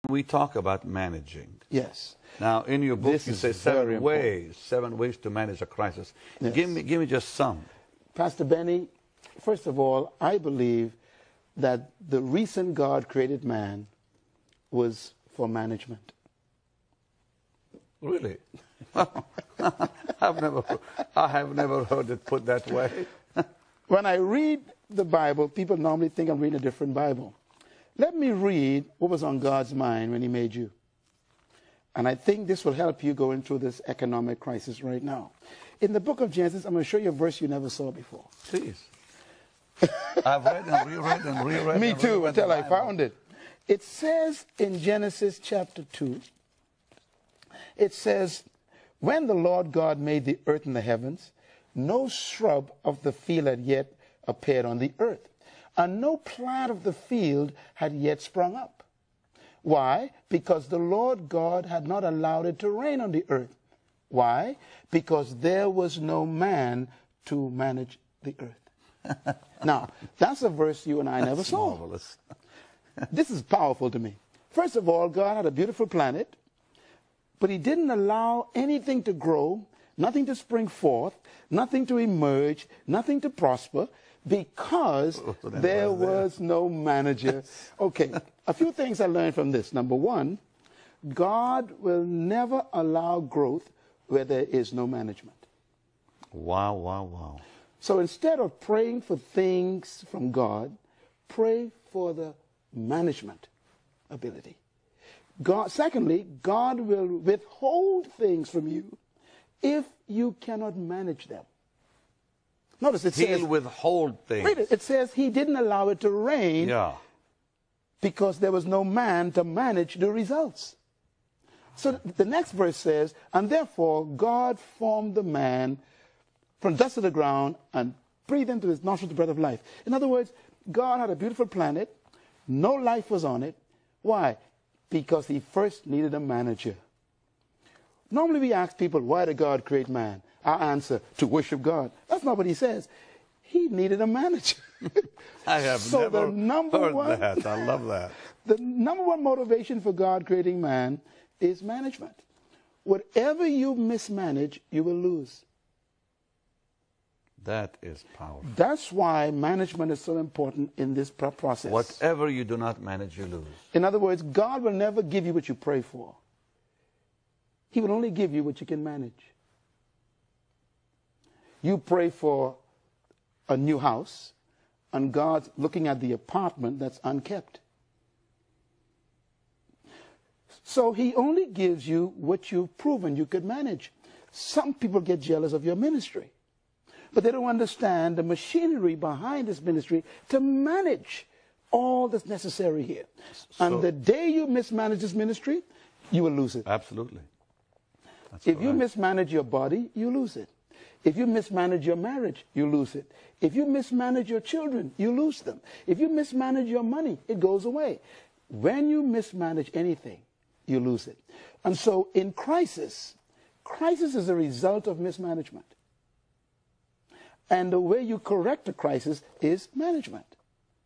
we talk about managing. Yes. Now, in your book, This you is say very seven ways to manage a crisis. Yes. Give me just some. Pastor Benny, first of all, I believe that the reason God created man was for management. Really? I have never heard it put that way. When I read the Bible, people normally think I'm reading a different Bible. Let me read what was on God's mind when he made you. And I think this will help you going through this economic crisis right now. In the book of Genesis, I'm going to show you a verse you never saw before. Please. I've read and reread and reread. Me too, until I found it. It says in Genesis chapter 2, it says, when the Lord God made the earth and the heavens, no shrub of the field had yet appeared on the earth, and no plant of the field had yet sprung up. Why? Because the Lord God had not allowed it to rain on the earth. Why? Because there was no man to manage the earth. Now, that's a verse you and I never saw. Marvelous. This is powerful to me. First of all, God had a beautiful planet, but he didn't allow anything to grow, nothing to spring forth, nothing to emerge, nothing to prosper, because there was no manager. Okay, a few things I learned from this. Number one, God will never allow growth where there is no management. Wow, wow, wow. So instead of praying for things from God, pray for the management ability. Secondly, God will withhold things from you if you cannot manage them. Notice it says... He'll withhold things. Read it. It says he didn't allow it to rain because there was no man to manage the results. So the next verse says, and therefore God formed the man from dust of the ground and breathed into his nostrils the breath of life. In other words, God had a beautiful planet. No life was on it. Why? Because he first needed a manager. Normally we ask people, why did God create man? Our answer, to worship God. That's not what he says. He needed a manager. I have never heard that. I love that. The number one motivation for God creating man is management. Whatever you mismanage, you will lose. That is powerful. That's why management is so important in this process. Whatever you do not manage, you lose. In other words, God will never give you what you pray for. He will only give you what you can manage. You pray for a new house, and God's looking at the apartment that's unkept. So he only gives you what you've proven you could manage. Some people get jealous of your ministry, but they don't understand the machinery behind this ministry to manage all that's necessary here. And the day you mismanage this ministry, you will lose it. Absolutely. If you mismanage your body, you lose it. If you mismanage your marriage, you lose it. If you mismanage your children, you lose them. If you mismanage your money, it goes away. When you mismanage anything, you lose it. And so in crisis is a result of mismanagement. And the way you correct a crisis is management.